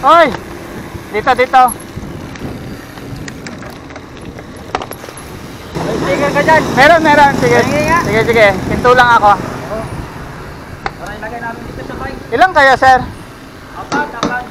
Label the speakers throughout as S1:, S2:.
S1: Hoy! Dito, dito.
S2: May sticker ka dyan.
S1: Meron, meron. Sige.
S2: Sige nga.
S1: Sige, sige. Hinto lang ako.
S2: Para ilagay namin dito sa bike.
S1: Ilang kayo, sir?
S2: Apat, apat.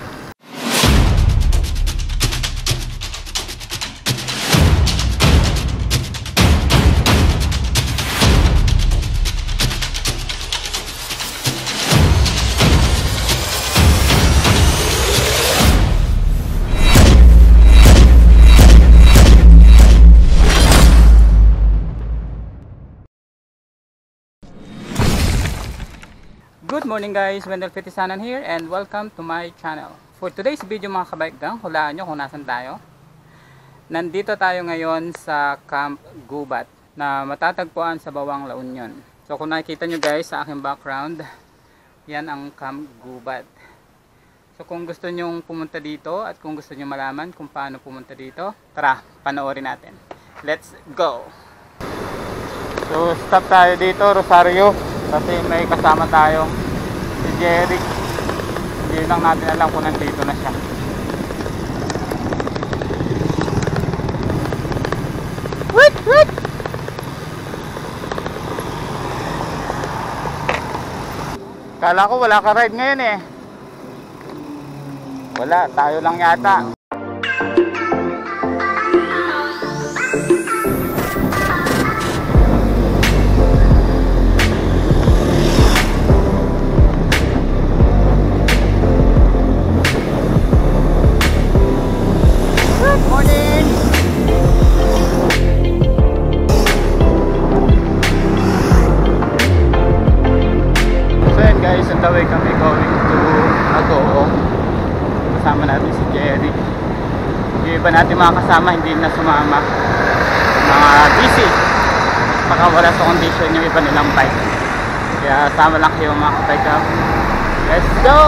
S1: Good morning guys, Wendell Fitisanan here and welcome to my channel. For today's video mga kabike gang, hulaan nyo kung nasan tayo. Nandito tayo ngayon sa Camp Gubat na matatagpuan sa Bawang, La Union. So kung nakikita nyo guys sa aking background, yan ang Camp Gubat. So kung gusto nyong pumunta dito at kung gusto nyo malaman kung paano pumunta dito, tara, panoorin natin. Let's go! So stop tayo dito, Rosario, kasi may kasama tayo si Jerry. Hindi lang natin alam kung nandito na siya. Wait, wait! Kala ko wala ka ride ngayon eh. Wala, tayo lang yata. Way kami going to Agoo. Kasama natin si Jerry. Yung iba natin mga kasama hindi na sumama, mga busy, baka wala sa condition yung iba nilang bike, kaya sama lang kayo mga kabike. Let's go!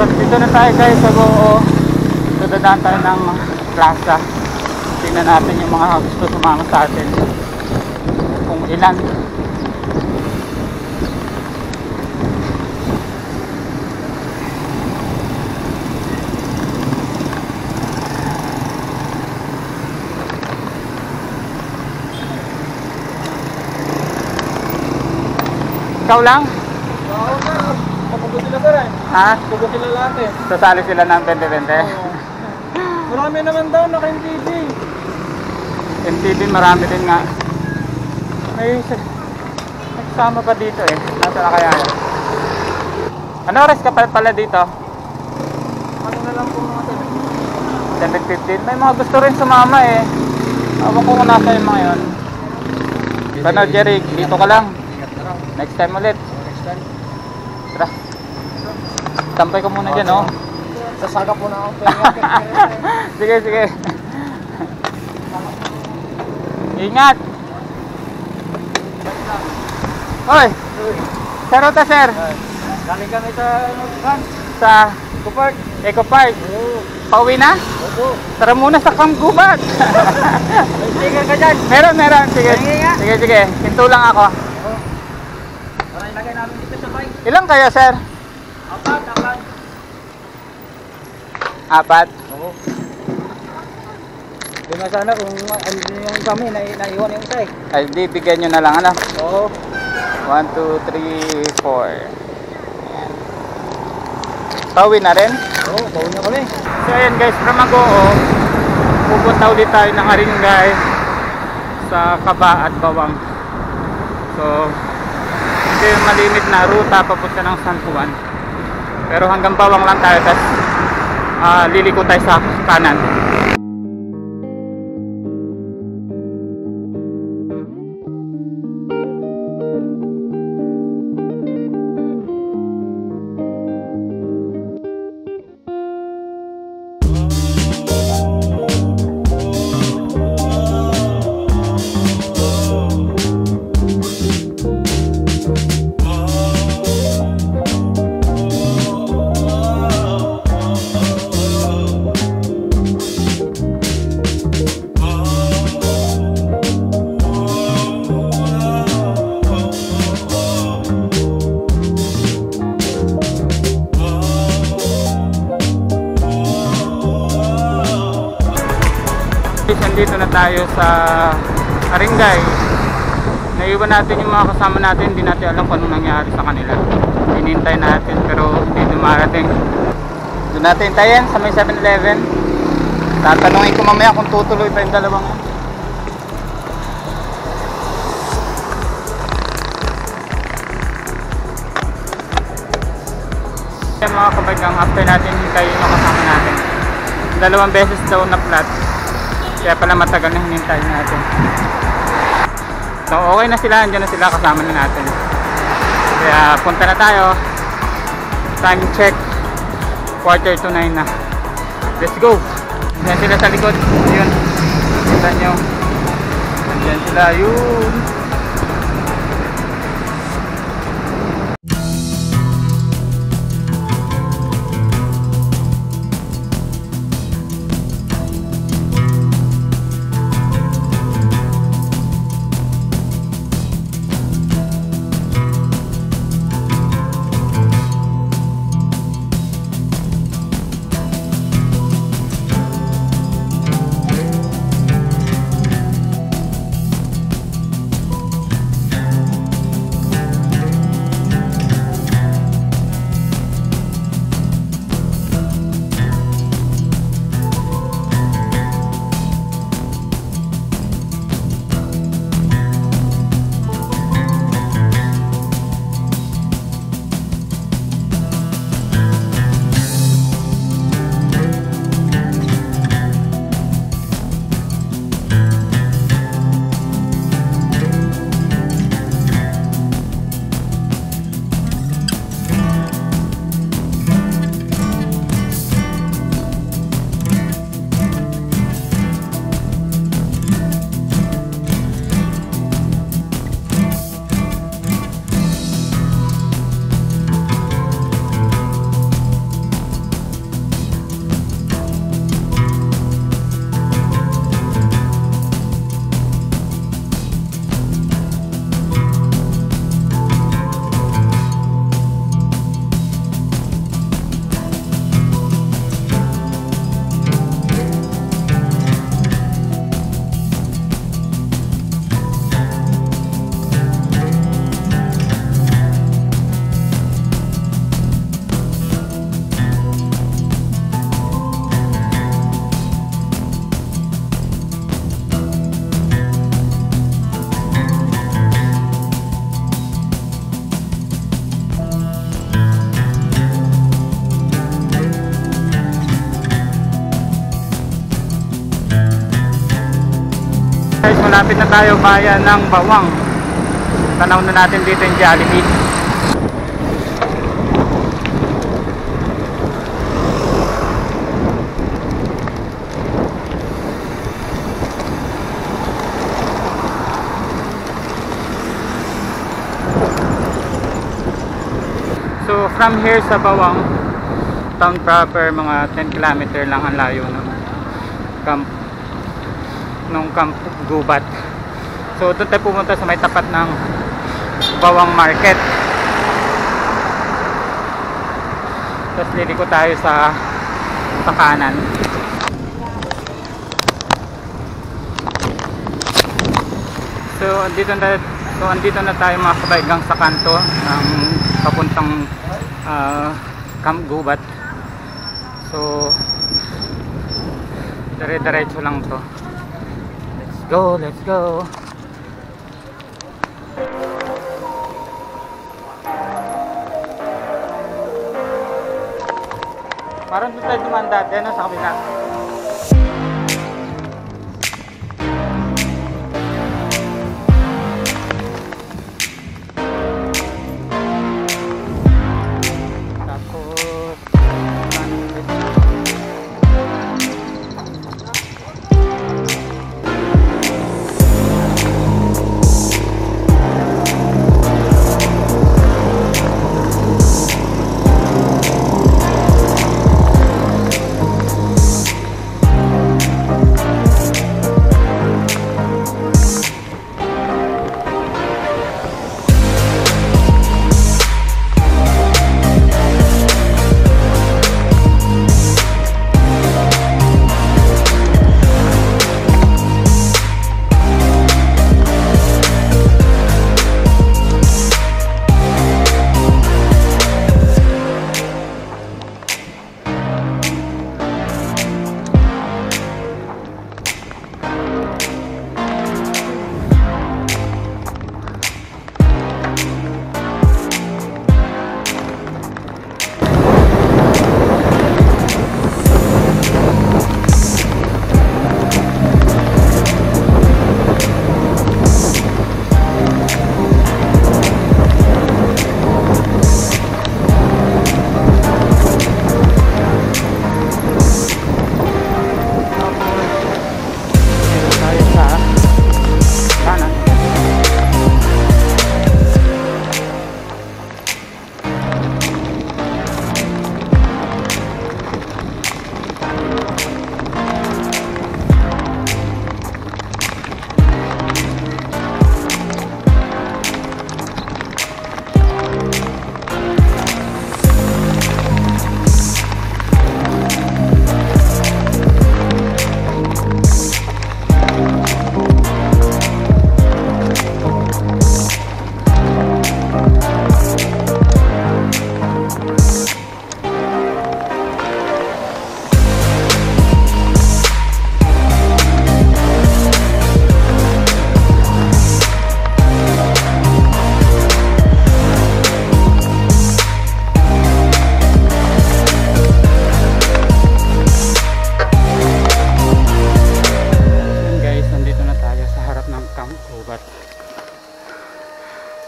S1: Dito na tayo guys sa Agoo. So dadaan tayo ng plaza. Tingnan natin yung mga gusto sumama sa atin, kung ilan. Ikaw lang?
S2: Papugutin na sir eh.
S1: Ha?
S2: Papugutin na lahat eh.
S1: Sasali sila ng 20-20?
S2: Marami naman daw naka-MTV.
S1: MTV marami din nga. May nagsama pa dito eh. Nasa na kaya yan? Ano oras ka pala dito?
S2: Ano na lang po mga
S1: 7:15. May mga gusto rin sumama eh. Ewan ko kung nasa yung mga yun. Paano Jerry? Dito ka lang. Next time ulit.
S2: next time.
S1: Tara. Tampay ko muna dyan oh.
S2: Sasaga po na ako.
S1: Sige, sige. Ingat. Hoy. Sir Ota, sir.
S2: Galing kami sa
S1: Sa
S2: Eco Park.
S1: Eco Park. Pauwi na?
S2: Opo.
S1: Tara muna sa Camp Gubat.
S2: May sticker ka dyan.
S1: Meron, meron. Sige.
S2: Sige nga.
S1: Sige, sige. Hinto lang ako.
S2: Para ilagay namin dito sa bike.
S1: Ilang kayo, sir?
S2: Apat.
S1: Apat.
S2: Oo. Di nga sana kung andun yung kami, naiwan yung isa eh.
S1: Ay, di, bigyan nyo na lang, ano?
S2: Oo.
S1: 1, 2, 3, 4. Ayan. Pauwi na rin?
S2: Oo, bawin na kami.
S1: So ayan guys, from Agoo, pupunta ulit tayo ng Haringay sa Kaba at Bawang. So, ito yung malimit na ruta papunta ng San Juan. Pero hanggang Bawang lang tayo, tapos liliko tayo sa kanan. Dito na tayo sa Haringay. Naiwan natin yung mga kasama natin, hindi natin alam kung anong nangyari sa kanila. Hinintay natin pero hindi dumarating. Doon natin hintayin sa may 7-Eleven. Tatanungin ko mamaya kung tutuloy pa yung dalawang. Yan mga kabagang, after natin hintayin yung kasama natin. 2 beses daw na flat. Kaya pala matagal na hinintay natin. So okay na sila, andyan na sila, kasama na natin. Kaya punta na tayo. Time check 8:45 na. Let's go. Andyan sila sa likod. Ayun. Kita nyo. Andyan sila. Yun. Guys, malapit na tayo bayan ng Bawang. Tanaw na natin dito yung Jollibee. So from here sa Bawang town proper, mga 10 km lang ang layo ng camp Gubat. So doon tayo pumunta sa may tapat ng Bawang Market. Tapos liliko tayo sa kanan. So andito na tayo mga kabaigang sa kanto ng papuntang Camp Gubat. So dire-diretso lang to. Let's go. Parang doon tayo dumaan dati, ano, sa kabila.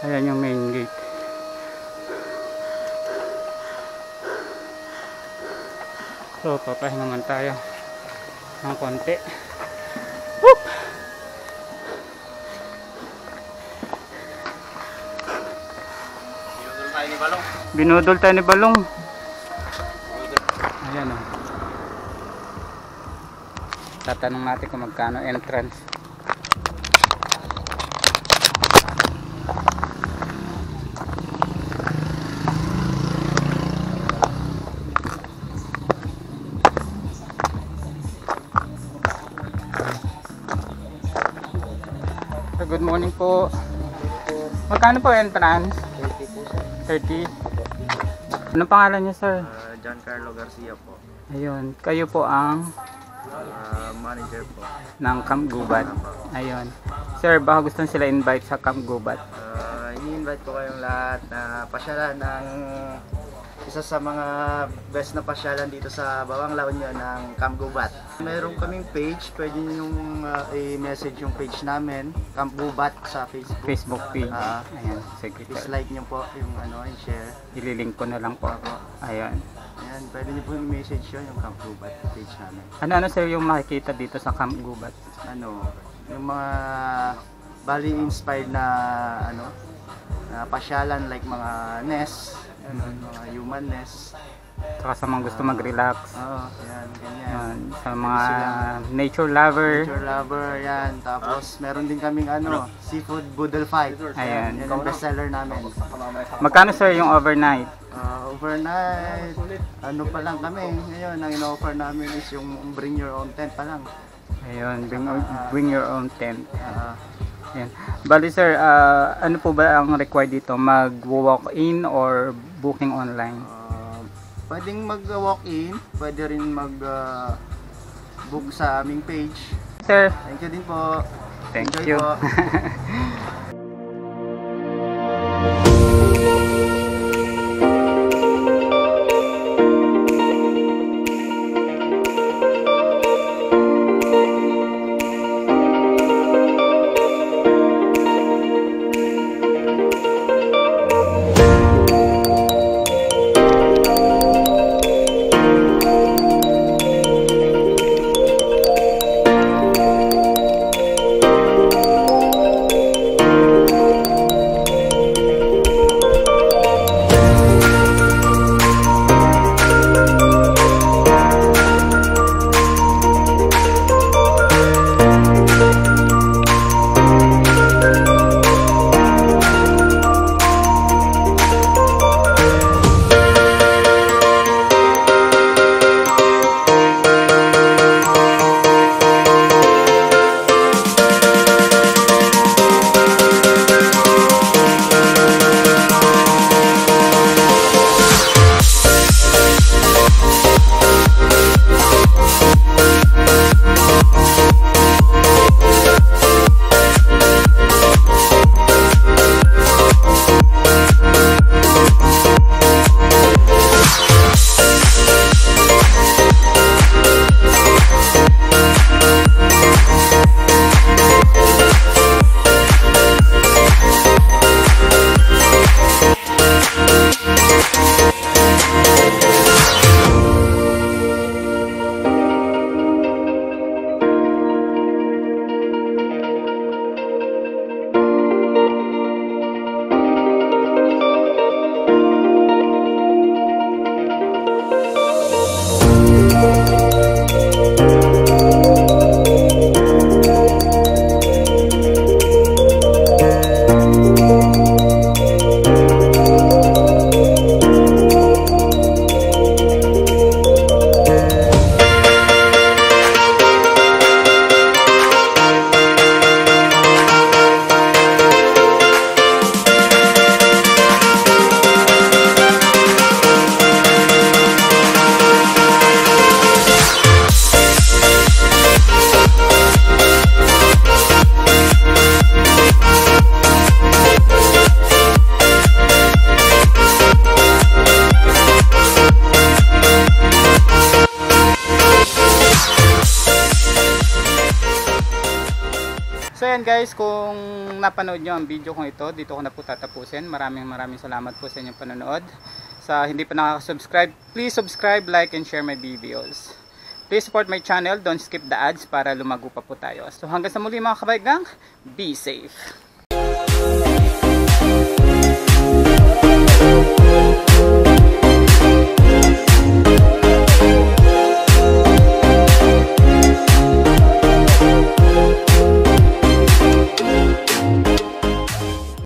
S1: Ayan yung main gate. So papahinga man tayo ng konti. Whoop! Binudol tayo ni Balong. Ayan o. Tatanong natin kung magkano entrance. Good morning po. Magkano po entrance?
S2: 30 po sir.
S1: 30. Anong pangalan niyo, sir?
S3: John Carlo Garcia po.
S1: Ayun. Kayo po ang
S3: Manager po.
S1: ng Camp Gubat. Ayun. Sir, baka gusto sila invite sa Camp Gubat.
S3: I-invite ko kayong lahat na pasyalan ng isa sa mga best na pasyalan dito sa Bawang La Union ng Camp Gubat. Meron kaming page, pwede nyo i-message yung page namin, Camp Gubat sa Facebook.
S1: Facebook page.
S3: Ah.
S1: Ayan. Sige, sir.
S3: Like nyo po yung i-share.
S1: Ililink ko na lang po. Ayun.
S3: Ayan, pwede nyo po i-message yun yung Camp Gubat page namin.
S1: Ano sir yung makikita dito sa Camp Gubat?
S3: Yung mga bali inspired na na pasyalan like mga nest, mga human nest.
S1: Saka sa mga gusto mag-relax.
S3: Oo, yan, ganyan.
S1: Ayan. Sa mga nature lover.
S3: Nature lover, yan. Tapos meron din kaming seafood boodle fight.
S1: Ayan.
S3: Yan ang bestseller namin.
S1: Magkano sir yung overnight?
S3: overnight. Ano pa lang kami. Ngayon, ang in-offer namin is yung bring your own tent pa lang.
S1: Ayun, bring your own tent.
S3: Ah,
S1: Yan. Bali sir, ano po ba ang required dito? Mag-walk-in or booking online?
S3: pwedeng mag-walk-in, pwede rin mag-book sa aming page.
S1: Sir,
S3: Thank you din po.
S1: thank
S3: Enjoy
S1: you.
S3: po.
S1: So yan guys, kung napanood nyo ang video kong ito, dito ko na po tatapusin. Maraming salamat po sa inyong panonood. Sa hindi pa nakaka-subscribe, please subscribe, like, and share my videos. Please support my channel, don't skip the ads para lumago pa po tayo. So hanggang sa muli mga kabaigang, be safe!